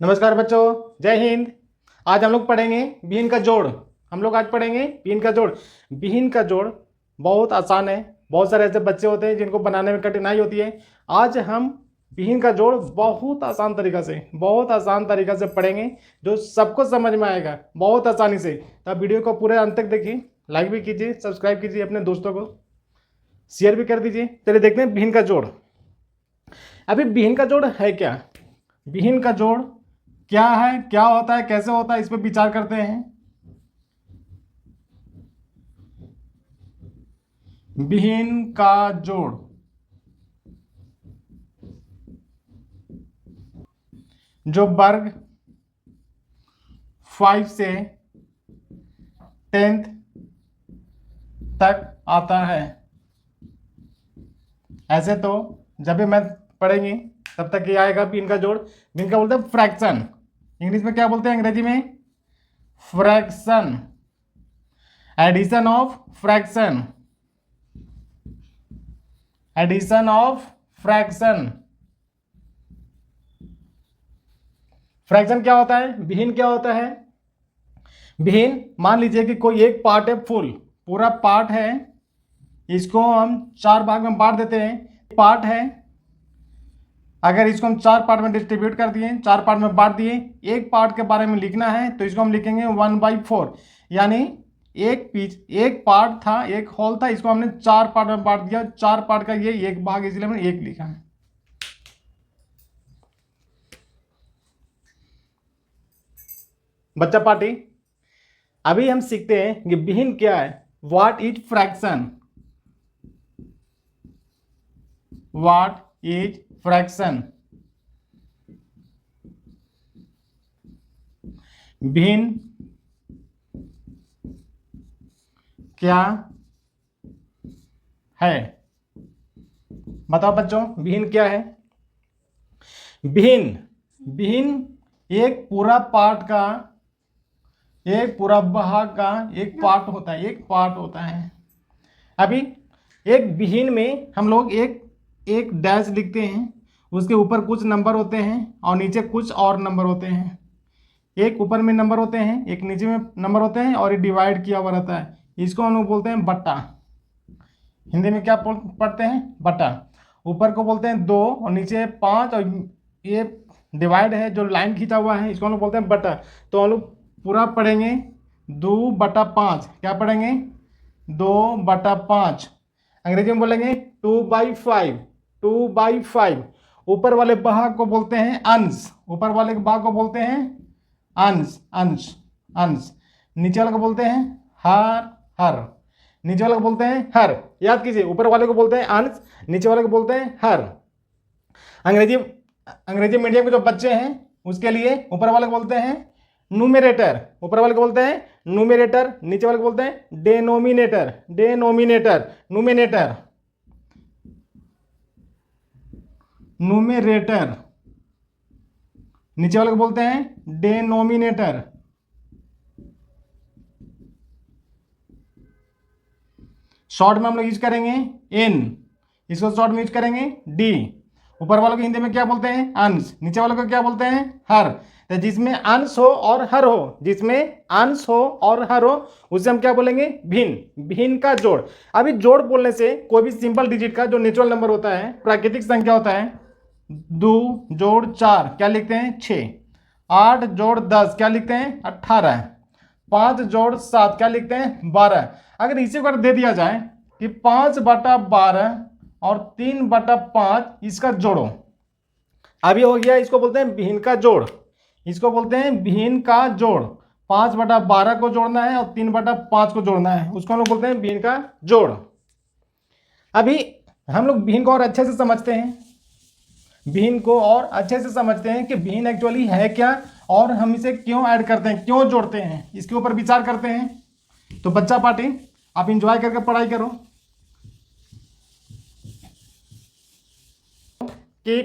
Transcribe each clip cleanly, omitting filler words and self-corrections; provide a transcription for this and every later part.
नमस्कार बच्चों, जय हिंद। आज हम लोग पढ़ेंगे बीन का जोड़। हम लोग आज पढ़ेंगे बीन का जोड़। बीन का जोड़ बहुत आसान है। बहुत सारे ऐसे बच्चे होते हैं जिनको बनाने में कठिनाई होती है। आज हम बीन का जोड़ बहुत आसान तरीका से पढ़ेंगे, जो सबको समझ में आएगा बहुत आसानी से। तो आप वीडियो को पूरे अंत तक देखिए, लाइक भी कीजिए, सब्सक्राइब कीजिए, अपने दोस्तों को शेयर भी कर दीजिए। चलिए देखते हैं बीन का जोड़। अभी बीन का जोड़ है क्या? बीन का जोड़ क्या है, क्या होता है, कैसे होता है, इस पर विचार करते हैं। बीन का जोड़ जो वर्ग 5 से 10th तक आता है। ऐसे तो जब भी मैथ पढ़ेंगे तब तक ये आएगा बीन का जोड़। बीन का बोलते हैं फ्रैक्शन। इंग्लिश में क्या बोलते हैं? अंग्रेजी में fraction, addition of fraction, addition of fraction. Fraction क्या होता है? विहीन क्या होता है? विहीन मान लीजिए कि कोई एक पार्ट है, फुल पूरा पार्ट है, इसको हम 4 भाग में बांट देते हैं। पार्ट है, अगर इसको हम 4 पार्ट में डिस्ट्रीब्यूट कर दिए, 4 पार्ट में बांट दिए, एक पार्ट के बारे में लिखना है तो इसको हम लिखेंगे 1/4। यानी एक पार्ट था, एक होल था, इसको हमने 4 पार्ट में बांट दिया। 4 पार्ट का ये एक भाग, इसलिए हमने 1 लिखा है। बच्चा पार्टी, अभी हम सीखते हैं कि विहीन क्या है। What is fraction? What is fraction? विहीन क्या है? बताओ बच्चों, विहीन क्या है? विहीन विहीन एक पूरा पार्ट का, एक पूरा भाग का एक पार्ट होता है, एक पार्ट होता है। अभी एक विहीन में हम लोग एक एक डैश लिखते हैं, उसके ऊपर कुछ नंबर होते हैं और नीचे कुछ और नंबर होते हैं। एक ऊपर में नंबर होते हैं, एक नीचे में नंबर होते हैं, और ये डिवाइड किया हुआ रहता है। इसको हम लोग बोलते हैं बट्टा। हिंदी में क्या पढ़ते हैं? बट्टा। ऊपर को बोलते हैं 2 और नीचे 5, और ये डिवाइड है जो लाइन खींचा हुआ है, इसको हम लोग बोलते हैं बट्टा। तो हम लोग पूरा पढ़ेंगे 2/5। क्या पढ़ेंगे? 2/5। अंग्रेजी में बोलेंगे 2/5। 2/5। ऊपर वाले भाग को बोलते हैं अंश। ऊपर वाले भाग को बोलते हैं अंश, अंश, अंश। नीचे वाले को बोलते हैं हर, हर। नीचे वाले को बोलते हैं हर। याद कीजिए, ऊपर वाले को बोलते हैं अंश, नीचे वाले को बोलते हैं हर। अंग्रेजी अंग्रेजी मीडियम के जो बच्चे हैं उसके लिए ऊपर वाले को बोलते हैं न्यूमरेटर। ऊपर वाले को बोलते हैं न्यूमरेटर, नीचे वाले को बोलते हैं डेनोमिनेटर। Denominator, numerator, numerator. नीचे वाले को बोलते हैं डेनोमिनेटर। शॉर्ट में हम लोग यूज करेंगे एन, इसको शॉर्ट में यूज करेंगे डी। ऊपर वालों को हिंदी में क्या बोलते हैं? अंश। नीचे वालों को क्या बोलते हैं? हर। तो जिसमें अंश हो और हर हो, जिसमें अंश हो और हर हो, उसे हम क्या बोलेंगे? भिन्न। भिन्न का जोड़। अभी जोड़ बोलने से कोई भी सिंपल डिजिट का जो नेचुरल नंबर होता है, प्राकृतिक संख्या होता है, 2+4 क्या लिखते हैं? 6। 8+10 क्या लिखते हैं? 18। 5+7 क्या लिखते हैं? 12। अगर इसी को दे दिया जाए कि 5/12 और 3/5 इसका जोड़ो, अभी हो गया। इसको बोलते हैं विहीन का जोड़। इसको बोलते हैं विहीन का जोड़। 5/12 को जोड़ना है और 3/5 को जोड़ना है, उसको हम लोग बोलते हैं विहीन का जोड़। अभी हम लोग विहीन को और अच्छे से समझते हैं। विहीन को और अच्छे से समझते हैं कि विहीन एक्चुअली है क्या, और हम इसे क्यों ऐड करते हैं, क्यों जोड़ते हैं, इसके ऊपर विचार करते हैं। तो बच्चा पार्टी, आप इंजॉय करके पढ़ाई करो कि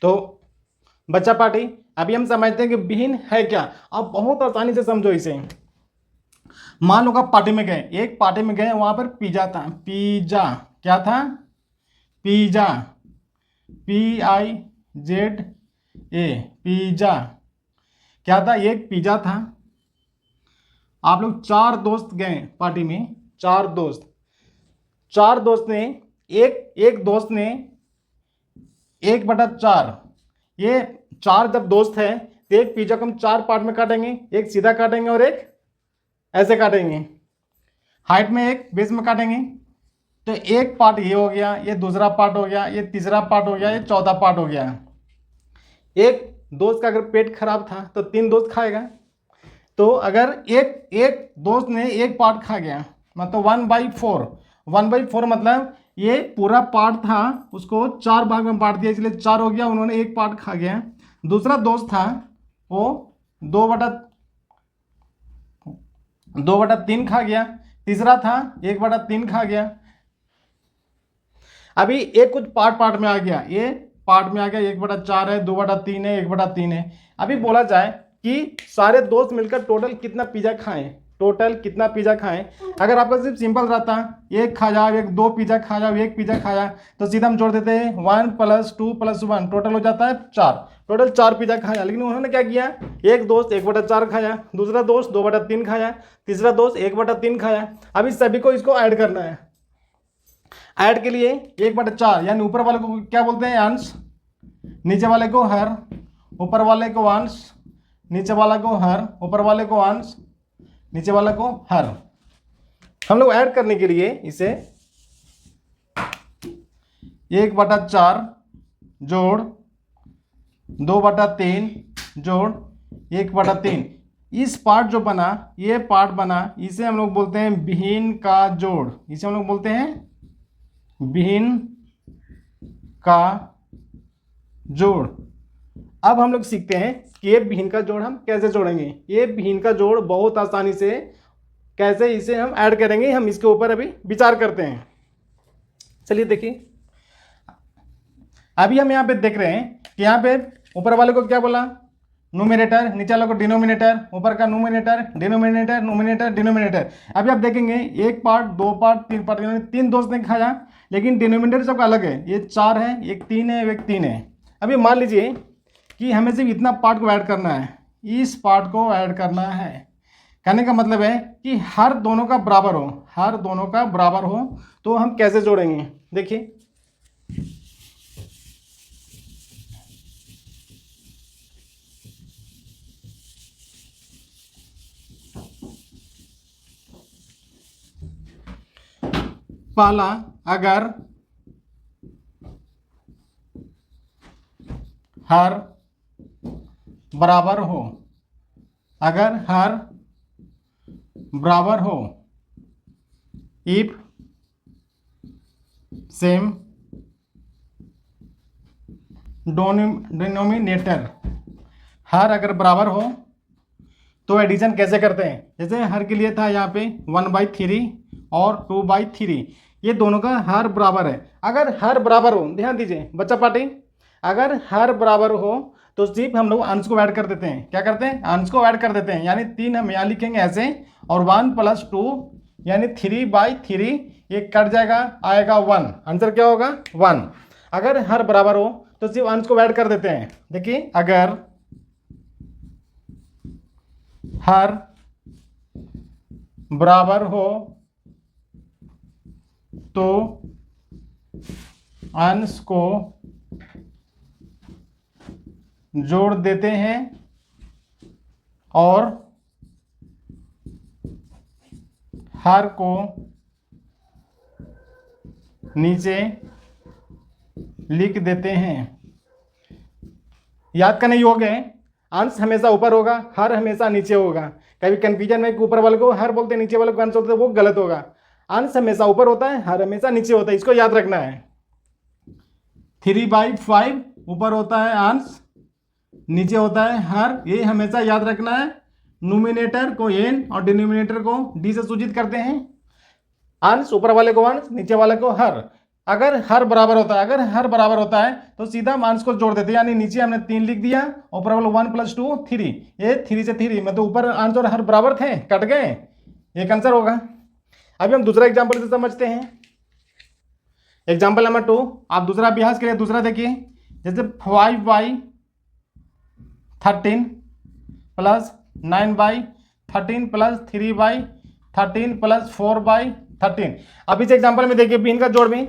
तो बच्चा पार्टी अभी हम समझते हैं कि भिन्न है क्या। अब बहुत आसानी से समझो इसे। मान लो आप पार्टी में गए, एक पार्टी में गए, वहां पर पिज्जा था। पिज्जा क्या था? पिज्जा, PIZA, पिज्जा क्या था? एक पिज्जा था। आप लोग 4 दोस्त गए पार्टी में, 4 दोस्त। 4 दोस्त ने एक दोस्त ने 1/4, ये 4 जब दोस्त है तो एक पिज्जा को हम 4 पार्ट में काटेंगे, एक सीधा काटेंगे और एक ऐसे काटेंगे, हाइट में एक बेस में काटेंगे। तो एक पार्ट ये हो गया, ये दूसरा पार्ट हो गया, ये तीसरा पार्ट हो गया, ये चौथा पार्ट हो गया। एक दोस्त का अगर पेट खराब था तो 3 दोस्त खाएगा। तो अगर एक दोस्त ने एक पार्ट खा गया, मतलब 1/4, 1/4 मतलब ये पूरा पार्ट था, उसको 4 भाग में बांट दिया, इसलिए 4 हो गया, उन्होंने एक पार्ट खा गया। दूसरा दोस्त था वो 2/3 खा गया। तीसरा था 1/3 खा गया। अभी एक कुछ पार्ट में आ गया, ये पार्ट में आ गया, 1/4 है, 2/3 है, 1/3 है। अभी बोला जाए कि सारे दोस्त मिलकर टोटल कितना पिज्जा खाएं, टोटल कितना पिज्जा खाएं। अगर आपका सिर्फ सिंपल रहता, एक खा जाओ, एक 2 पिज्जा खा जाओ, एक पिज्जा खाया, तो सीधा हम जोड़ देते हैं 1 + 2 + 1, टोटल हो जाता है 4। टोटल 4 पिज्जा खाया। लेकिन उन्होंने क्या किया, एक दोस्त 1/4 खाया, दूसरा दोस्त 2/3 खाया, तीसरा दोस्त 1/3 खाया। अभी सभी को इसको ऐड करना है। ऐड के लिए 1/4 यानी ऊपर वाले को क्या बोलते हैं? अंश, नीचे वाले को हर, ऊपर वाले को अंश, नीचे वाला को हर, ऊपर वाले को अंश, नीचे वाला को हर। हम लोग ऐड करने के लिए इसे 1/4 जोड़ 2/3 जोड़ 1/3, इस पार्ट जो बना, ये पार्ट बना, इसे हम लोग बोलते हैं भिन्न का जोड़। इसे हम लोग बोलते हैं भिन्न का जोड़। अब हम लोग सीखते हैं कि ये भिन्न का जोड़ हम कैसे जोड़ेंगे। ये भिन्न का जोड़ बहुत आसानी से कैसे इसे हम ऐड करेंगे, हम इसके ऊपर अभी विचार करते हैं। चलिए देखिए, अभी हम यहाँ पे देख रहे हैं कि यहाँ पे ऊपर वाले को क्या बोला? न्यूमरेटर, नीचे वाले को डिनोमिनेटर, ऊपर का न्यूमरेटर, डिनोमिनेटर, न्यूमरेटर, डिनोमिनेटर। अभी आप देखेंगे 1 पार्ट, 2 पार्ट, 3 पार्ट, 3 दोस्त ने खाया, लेकिन डिनोमिनेटर सबका अलग है। ये 4 है, एक 3 है, एक 3 है। अभी मान लीजिए कि हमें सिर्फ इतना पार्ट को ऐड करना है, इस पार्ट को ऐड करना है। कहने का मतलब है कि हर दोनों का बराबर हो, हर दोनों का बराबर हो। तो हम कैसे जोड़ेंगे? देखिए, पहला, अगर हर बराबर हो, अगर हर बराबर हो, इफ सेम डिनोमिनेटर, हर अगर बराबर हो तो एडिशन कैसे करते हैं? जैसे हर के लिए था यहाँ पे 1/3 और 2/3, ये दोनों का हर बराबर है। अगर हर बराबर हो, ध्यान दीजिए बच्चा पार्टी, अगर हर बराबर हो तो सिर्फ हम लोग अंश को ऐड कर देते हैं। क्या करते हैं? अंश को ऐड कर देते हैं। यानी 3 हम यहाँ लिखेंगे ऐसे, और 1 + 2 यानी 3/3, ये कट जाएगा, आएगा 1। आंसर क्या होगा? 1। अगर हर बराबर हो तो सिर्फ अंश को ऐड कर देते हैं। देखिए, अगर हर बराबर हो तो अंश को जोड़ देते हैं और हर को नीचे लिख देते हैं। याद करने योग्य है, अंश हमेशा ऊपर होगा, हर हमेशा नीचे होगा। कभी कंफ्यूजन में ऊपर वाले को हर बोलते हैं, नीचे वाले को अंश बोलते हैं, वो गलत होगा। अंश हमेशा ऊपर होता है, हर हमेशा नीचे होता है, इसको याद रखना है। 3/5 ऊपर होता है अंश, नीचे होता है हर, ये हमेशा याद रखना है। न्यूमिनेटर को n और डिनोमिनेटर को d से सूचित करते हैं। अंश ऊपर वाले को अंश, नीचे वाले को हर। अगर हर बराबर होता है, अगर हर बराबर होता है तो सीधा हम अंश को जोड़ देते हैं, यानी नीचे हमने 3 लिख दिया, ऊपर वाला 1 + 2 3, ये 3 से 3 मतलब ऊपर अंश और हर बराबर थे, कट गए, एक आंसर होगा। अभी हम दूसरा एग्जाम्पल से समझते हैं। एग्जाम्पल नंबर 2, आप दूसरा अभ्यास के लिए दूसरा देखिए, जैसे 5/13 प्लस 9/13 प्लस 3/13 प्लस 4/13। अब इस एग्जाम्पल में देखिए बीन का जोड़ भी,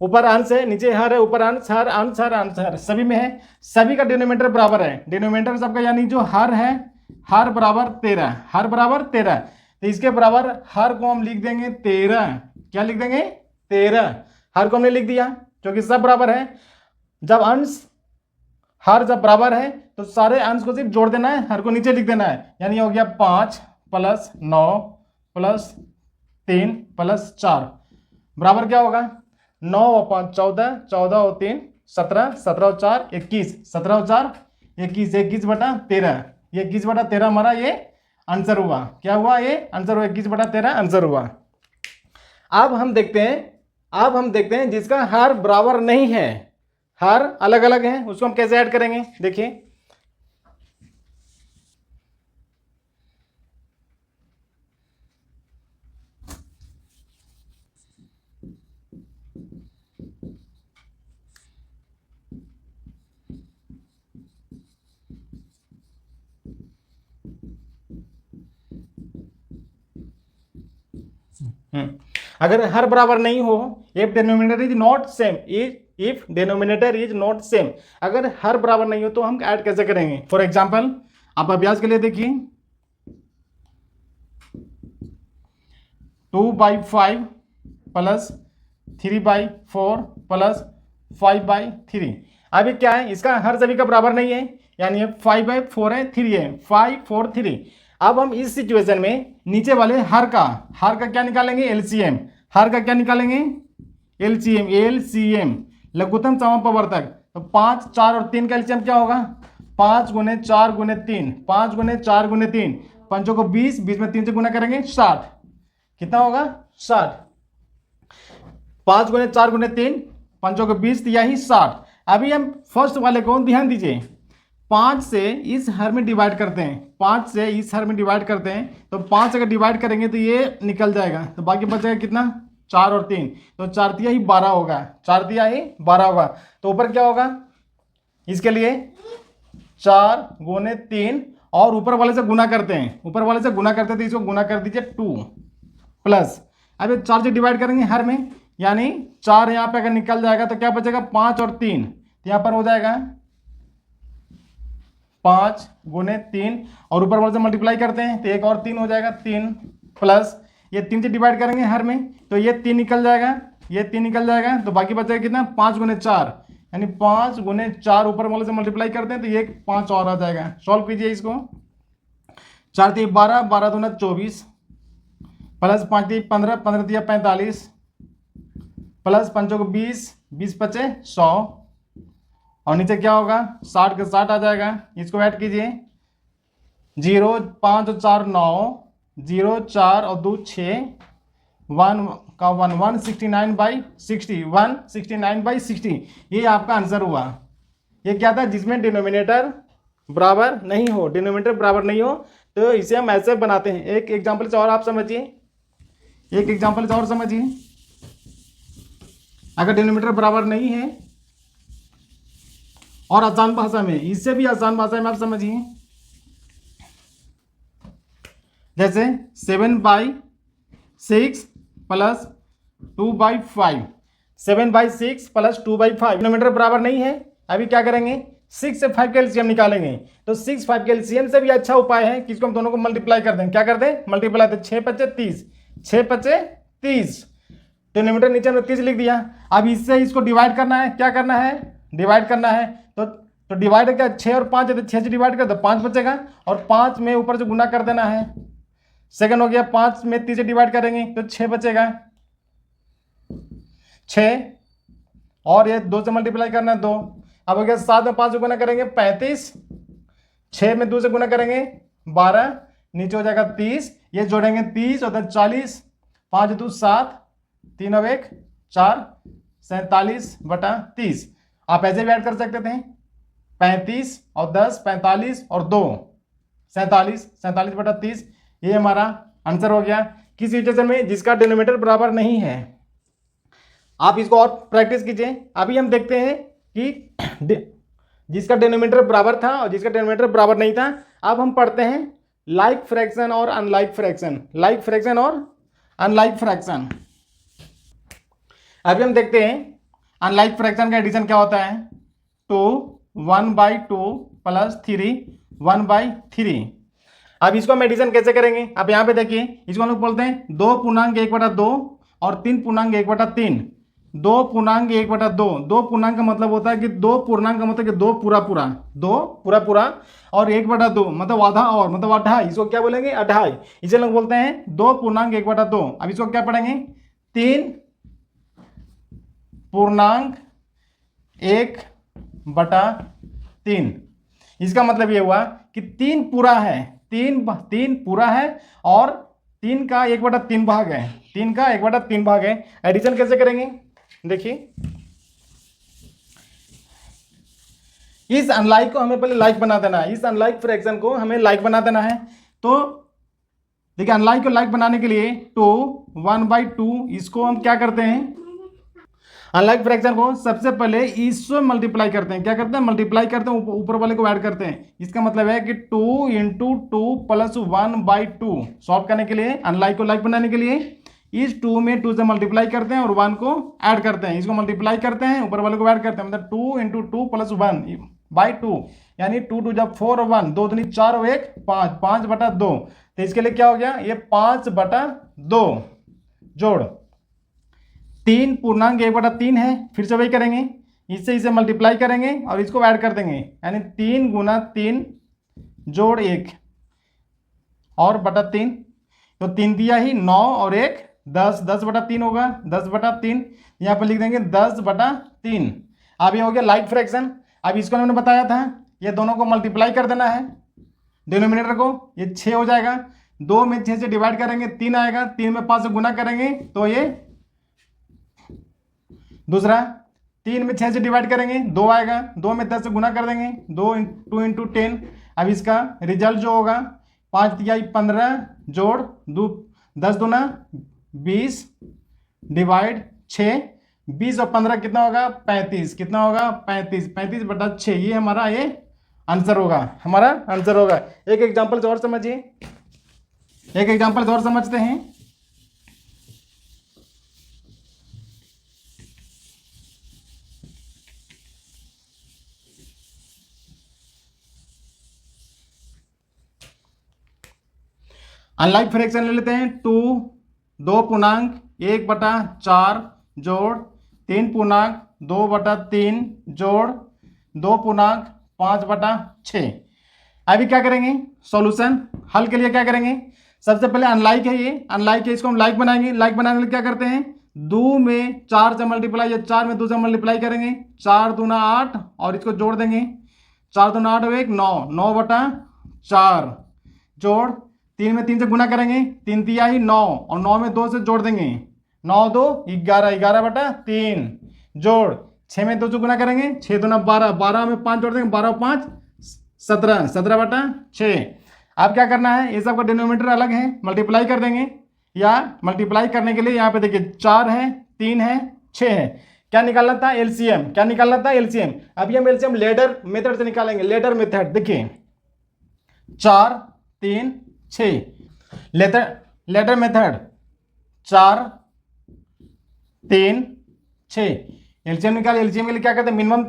ऊपर अंश है, नीचे हर है, ऊपर अंश हर, अंश हर, अंश हर, सभी में है, सभी का डिनोमिनेटर बराबर है, डिनोमिनेटर सबका, यानी जो हर है, हर बराबर 13, हर बराबर 13, तो इसके बराबर हर को हम लिख देंगे 13, क्या लिख देंगे 13, हर को हमने लिख दिया क्योंकि सब बराबर है। जब अंश हर जब बराबर है तो सारे अंश को सिर्फ जोड़ देना है, हर को नीचे लिख देना है, यानी हो गया 5 + 9 + 3 + 4 बराबर क्या होगा 9 और 5 14, 14 और 3 17, 17 और 4 21, 17 और 4 21, 21/13, ये 21/13 हमारा ये आंसर हुआ। क्या हुआ, ये आंसर हुआ, 21/13 आंसर हुआ। अब हम देखते हैं जिसका हर बराबर नहीं है, हर अलग अलग है, उसको हम कैसे ऐड करेंगे, देखिए। अगर हर बराबर नहीं हो, if denominator is not same, if denominator is not same, अगर हर बराबर नहीं हो तो हम ऐड कैसे करेंगे। फॉर एग्जांपल आप अभ्यास के लिए देखिए, 2/5 प्लस 3/4 प्लस 5/3। अभी क्या है, इसका हर सभी का बराबर नहीं है, यानी 5/4 है, 3 है, 5 4 3। अब हम इस सिचुएशन में नीचे वाले हर का क्या निकालेंगे, एलसीएम, हर का क्या निकालेंगे, एलसीएम लघुत्तम समापवर्तक। तो 5 4 और 3 का एलसीएम क्या होगा, 5 × 4 × 3, 5 × 4 × 3, 5 को 20, 20 में 3 से गुना करेंगे 60, कितना होगा 60, 5 × 4 × 3, 5 को 20 दिया ही 60। अभी हम फर्स्ट वाले को ध्यान दीजिए, 5 से इस हर में डिवाइड करते हैं, 5 से इस हर में डिवाइड करते हैं, तो 5 अगर डिवाइड करेंगे तो ये निकल जाएगा, तो बाकी बचेगा कितना 4 और 3, तो 4 तिया ही 12 होगा, 4 तिया ही 12 होगा। तो ऊपर क्या होगा, इसके लिए 4 × 3 और ऊपर वाले से गुना करते हैं, ऊपर वाले से गुना करते हैं तो इसको गुना कर दीजिए 2 प्लस, अब 4 से डिवाइड करेंगे हर में, यानी 4 यहाँ पे अगर निकल जाएगा तो क्या बचेगा 5 और 3, तो यहाँ पर हो जाएगा 5 × 3 और ऊपर वाले से मल्टीप्लाई करते हैं तो 1 और 3 हो जाएगा 3 प्लस, ये 3 से डिवाइड करेंगे हर में तो ये 3 निकल जाएगा, ये 3 निकल जाएगा, तो बाकी बचेगा कितना 5 × 4, यानी 5 × 4 ऊपर वाले से मल्टीप्लाई करते हैं तो ये 5 और आ जाएगा। सॉल्व कीजिए इसको, 4 × 12, 12 × 24 प्लस 5 × 15, 15 × 45 प्लस 5 को 20, 20 × 5 100 और नीचे क्या होगा 60 के 60 आ जाएगा। इसको ऐड कीजिए, 0 5 और 4 9, 0 4 और 2 6, 1 का 1 169/60, 169/60, ये आपका आंसर हुआ। ये क्या था, जिसमें डिनोमिनेटर बराबर नहीं हो, डिनोमिनेटर बराबर नहीं हो तो इसे हम ऐसे बनाते हैं। एक एग्जाम्पल से और आप समझिए, एक एग्जाम्पल से और समझिए, अगर डिनोमिनेटर बराबर नहीं है और आसान भाषा में, इससे भी आसान भाषा में आप समझिए, जैसे 7/6 प्लस 2/5, 7/6 प्लस 2/5 डिनोमिनेटर बराबर नहीं है। अभी क्या करेंगे, 6 से 5 का एलसीएम निकालेंगे, तो 6 5 के एलसीएम से भी अच्छा उपाय है कि इसको हम दोनों को मल्टीप्लाई कर दें। क्या कर दें, मल्टीप्लाई, तो 6 × 5 = 30, 6 × 5 = 30, डिनोमिनेटर नीचे हमने 30 लिख दिया। अब इससे इसको डिवाइड करना है, क्या करना है, डिवाइड करना है, तो डिवाइड क्या 6 और 5 है तो 6 से डिवाइड कर दो 5 बचेगा और 5 में ऊपर से गुना कर देना है। सेकंड हो गया, 5 में 30 से डिवाइड करेंगे तो 6 बचेगा, 6 और ये 2 से मल्टीप्लाई करना है 2। अब हो गया 7 में 5 से गुना करेंगे 35, 6 में 2 से गुना करेंगे 12, नीचे हो जाएगा 30, ये जोड़ेंगे 30 और 40, 5 × 2 7, 3 और 1 4, 47/30। आप ऐसे भी ऐड कर सकते थे, 35 और 10 45 और 2 47, 47/30। ये हमारा आंसर हो गया। किस सिचुएशन में? जिसका डिनोमिनेटर बराबर नहीं है। आप इसको और प्रैक्टिस कीजिए। अभी हम देखते हैं कि जिसका डिनोमिनेटर बराबर था और जिसका डिनोमिनेटर बराबर नहीं था। अब हम पढ़ते हैं लाइक फ्रैक्शन और अनलाइक फ्रैक्शन, लाइक फ्रैक्शन और अनलाइक फ्रैक्शन। अभी हम देखते हैं अनलाइक फ्रैक्शन का एडिशन क्या होता है। 2 1/2 + 3 1/3। अब इसको हम एडिशन कैसे करेंगे? अब यहाँ पे देखिए, इसको हम लोग बोलते हैं 2.1/2 और 3.1/3। 2.1/2, 2 पूर्णांक का मतलब होता है कि 2 पूर्णांक का मतलब कि 2 पूरा पूरा, 2 पूरा पूरा, और 1/2 मतलब आधा, और मतलब 2.5। इसको क्या बोलेंगे? 2.5। इसे लोग बोलते हैं 2.1/2। अब इसको क्या पढ़ेंगे? 3.1/3। इसका मतलब ये हुआ कि 3 पूरा है, 3 पूरा है और 3 का 1/3 भाग है, 3 का 1/3 भाग है। एडिशन कैसे करेंगे? देखिए, इस अनलाइक को हमें पहले लाइक बना देना है, इस अनलाइक फ्रैक्शन को हमें लाइक बना देना है। तो देखिए, अनलाइक को लाइक बनाने के लिए 2 1/2, इसको हम क्या करते हैं? अनलाइक फ्रैक्शन को सबसे पहले इससे मल्टीप्लाई करते हैं। क्या करते हैं? मल्टीप्लाई करते हैं, ऊपर वाले को ऐड करते हैं। इसका मतलब है कि 2 × 2 + 1/2। सॉल्व करने के लिए, अनलाइक को लाइक बनाने के लिए इस 2 में 2 से मल्टीप्लाई करते हैं और 1 को ऐड करते हैं। इसको मल्टीप्लाई करते हैं, ऊपर वाले को ऐड करते हैं, मतलब 2 × 2 + 1/2, यानी 2 2 जब 4 और 1, 2 दूनी 4 और 1 5, 5/2। तो इसके लिए क्या हो गया? ये 5/2 जोड़ 3.1/3 है। फिर से वही करेंगे, इससे इसे मल्टीप्लाई करेंगे और इसको ऐड कर देंगे, यानी 3 × 3 जोड़ 1 और बटा 3। तो 3 दिया ही 9 और 1 10, 10/3 होगा, 10/3। यहाँ पर लिख देंगे 10/3। अब ये हो गया लाइक फ्रैक्शन। अब इसको मैंने बताया था, ये दोनों को मल्टीप्लाई कर देना है, डिनोमिनेटर को। ये 6 हो जाएगा, 2 में 6 से डिवाइड करेंगे 3 आएगा, 3 में 5 से गुना करेंगे तो ये दूसरा, 3 में 6 से डिवाइड करेंगे 2 आएगा, 2 में 10 से गुना कर देंगे, 2 × 10। अब इसका रिजल्ट जो होगा 5 × 15 जोड़ 2 10 दूना 20 डिवाइड 6, 20 और 15 कितना होगा? 35। कितना होगा? 35, 35/6। ये हमारा ये आंसर होगा, हमारा आंसर होगा। एक एग्जाम्पल और समझिए, एक एग्जाम्पल और समझते हैं। अनलाइक फ्रैक्शन ले लेते हैं। 2.1/4 जोड़ 3.2/3 जोड़ 2.5/6। अभी क्या करेंगे? सॉल्यूशन हल के लिए क्या करेंगे? सबसे पहले अनलाइक है, ये अनलाइक है, इसको हम लाइक बनाएंगे। लाइक बनाने के लिए क्या करते हैं? 2 में 4 से मल्टीप्लाई, या 4 में 2 से मल्टीप्लाई करेंगे, 4 दूना 8 और इसको जोड़ देंगे, 4 दूना 8 और 1 9, 9/4 जोड़ 3 में 3 से गुना करेंगे, 3 तिया ही 9 और 9 में 2 से जोड़ देंगे, 9 2 11, 11/3 जोड़ 6 में 2 से गुना करेंगे, 6 दूना 12, 12 में 5 जोड़ देंगे, 12 5 17, 17/6। अब क्या करना है? ये सब का डिनोमिनेटर अलग है, मल्टीप्लाई कर देंगे, या मल्टीप्लाई करने के लिए यहाँ पे देखिए 4 है, 3 है, 6 है। क्या निकालना था? एलसीएम। क्या निकालना था? एलसीएम। अभी हम एलसीएम लेडर मेथड से निकालेंगे। लेडर मेथड देखिए, 4 3 6। Ladder method 4 3 6। एलसीएम निकाल। एलसीएम के लिए क्या करते हैं? मिनिमम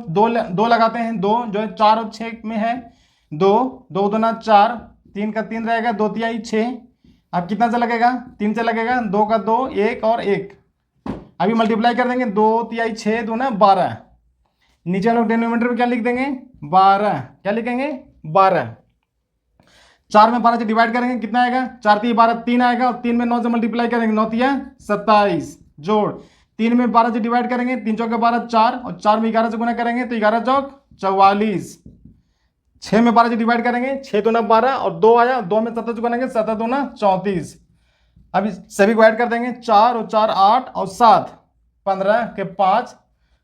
2 लगाते हैं, 2 जो 4 और 6 में है, 2 2 दूना 4, 3 का 3 रहेगा, 2 तिहाई 6। अब कितना से लगेगा? 3 से लगेगा, 2 का 2 1 और 1। अभी मल्टीप्लाई कर देंगे, 2 तिहाई 6 दूना 12। नीचे लोग डिनोमिनेटर में क्या लिख देंगे? 12। क्या लिखेंगे? 12। 4 में 12 से डिवाइड करेंगे, कितना आएगा? 4 3 12 3 आएगा, और 3 में 9 से मल्टीप्लाई करेंगे, 9 तिया 27 जोड़ 3 में 12 से डिवाइड करेंगे, 3 चौके 12 4, और 4 में 11 से गुना करेंगे तो 11 चौक 44। 6 में 12 से डिवाइड करेंगे, 6 दूना 12 और 2 आया, 2 में 7 से गुना करेंगे, 7 दूना 34। अब सभी को ऐड कर देंगे, 4 और 4 8 और 7 15 के 5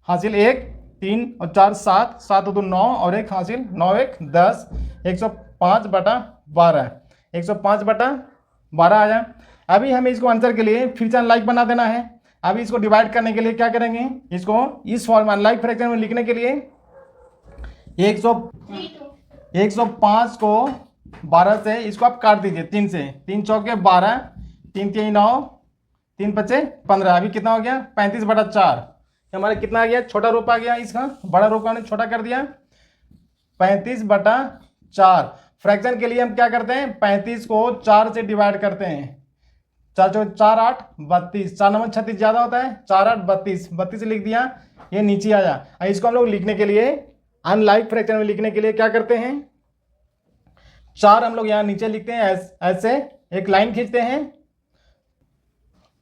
हासिल 1, 3 और 4 7, 7 और 2 9 और 1 हासिल 9 1 10, 105/12, 105/12 आया। अभी हमें इसको आंसर के लिए फिर से अनलाइक बना देना है। अभी इसको डिवाइड करने के लिए क्या करेंगे, इसको इस फॉर्म अनलाइक फ्रैक्शन में लिखने के लिए 105 को 12 से इसको आप काट दीजिए 3 से, 3 चौके 12, 3 3 9, 3 5 15। अभी कितना हो गया 35/4। हमारा कितना आ गया, छोटा रूप आ गया, इसका बड़ा रूप हमने छोटा कर दिया 35/4। फ्रैक्शन के लिए हम क्या करते हैं, 35 को 4 से डिवाइड करते हैं। 4 चौके 4 8 32, 4 नंबर 36 ज्यादा होता है, 4 8 32, 32 लिख दिया, ये नीचे आया। इसको हम लोग लिखने के लिए अनलाइक फ्रैक्शन में लिखने के लिए क्या करते हैं, 4 हम लोग यहाँ नीचे लिखते हैं, ऐसे एक लाइन खींचते हैं।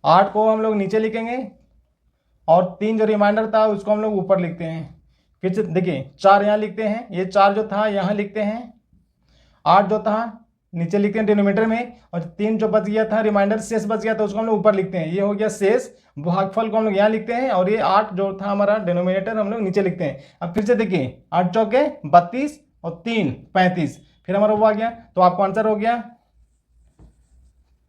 8 को हम लोग नीचे लिखेंगे और 3 जो रिमाइंडर था उसको हम लोग ऊपर लिखते हैं। फिर से देखिए 4 यहाँ लिखते हैं, ये 4 जो था यहाँ लिखते हैं, 8 जो था नीचे लिखते हैं डिनोमिनेटर में, और 3 जो बच गया था रिमाइंडर शेष बच गया था उसको हम लोग ऊपर लिखते हैं। ये हो गया शेष, भागफल को हम लोग यहाँ लिखते हैं, और ये 8 जो था हमारा डिनोमिनेटर हम लोग नीचे लिखते हैं। अब फिर से देखिए 8 चौके 32 और 3 35, फिर हमारा वो आ गया। तो आपको आंसर हो गया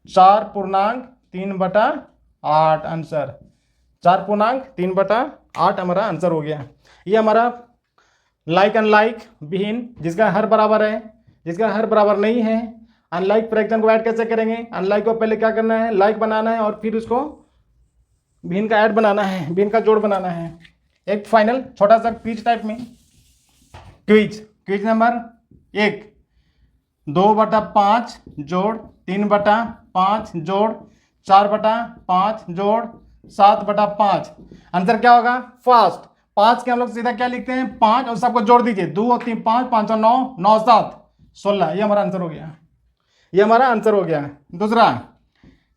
4.3/8 आंसर, 4.3/8 हमारा आंसर हो गया। ये हमारा लाइक अनलाइक विहीन, जिसका हर बराबर है, जिसका हर बराबर नहीं है, अनलाइक फ्रैक्शन को ऐड कैसे करेंगे। अनलाइक को पहले क्या करना है, लाइक बनाना है, और फिर उसको विहीन का ऐड बनाना है, विहीन का जोड़ बनाना है। एक फाइनल छोटा सा क्विज टाइप में, क्विज नंबर 1, 2/5 जोड़ 3/5 जोड़ 4/5 जोड़ 7/5। आंसर क्या होगा, फास्ट 5 के हम लोग सीधा क्या लिखते हैं, 5 और सबको जोड़ दीजिए, 2 और 3 5, 5 और 9 9 7 16। ये हमारा आंसर हो गया, ये हमारा आंसर हो गया। दूसरा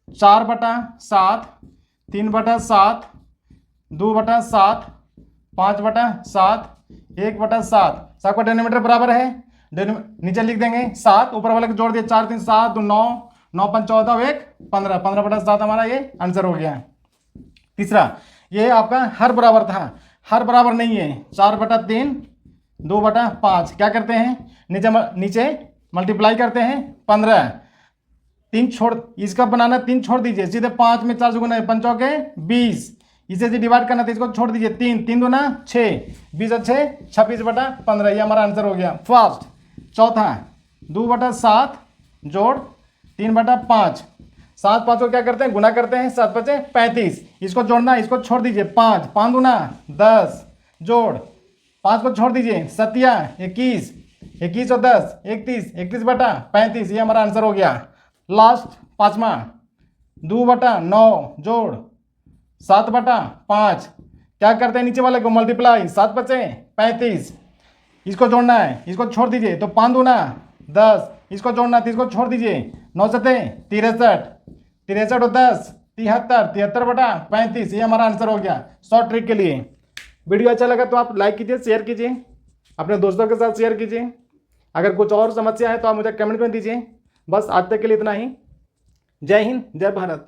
4/7, 3/7, 2/7, 5/7, 1/7। सबका डिनोमिनेटर बराबर है, नीचे लिख देंगे 7, ऊपर वाले को जोड़ दिए 4 3 7 2 9 9 5 14 1 15, 15/7 हमारा ये आंसर हो गया। तीसरा ये आपका हर बराबर था, हर बराबर नहीं है, 4/3 2/5। क्या करते हैं, नीचे मल्टीप्लाई करते हैं 15, 3 छोड़, इसका बनाना 3 छोड़ दीजिए, सीधे 5 में 4 गुना 5 चौके 20, इसे जो डिवाइड करना था इसको छोड़ दीजिए, 3 3 दूना 6, 20 और 6 26/15। ये हमारा आंसर हो गया फर्स्ट। चौथा 2/7 जोड़ 3/5, 7 5 को क्या करते हैं, गुना करते हैं, 7 5 35, इसको जोड़ना, इसको छोड़ दीजिए, 5 5 दूना 10 जोड़ 5 को छोड़ दीजिए, 7 21, 21 और 10 31, 31/35। ये हमारा आंसर हो गया। लास्ट पांचवा 2/9 जोड़ 7/5, क्या करते हैं, नीचे वाले को मल्टीप्लाई, 7 5 35, इसको जोड़ना है, इसको छोड़ दीजिए, तो 5 दूना 10, इसको जोड़ना तो इसको छोड़ दीजिए, 9 7 63, 63 और 10 73, 73/35। ये हमारा आंसर हो गया शॉर्ट ट्रिक के लिए। वीडियो अच्छा लगा तो आप लाइक कीजिए, शेयर कीजिए, अपने दोस्तों के साथ शेयर कीजिए। अगर कुछ और समस्या है तो आप मुझे कमेंट में दीजिए। बस आज तक के लिए इतना ही। जय हिंद, जय भारत।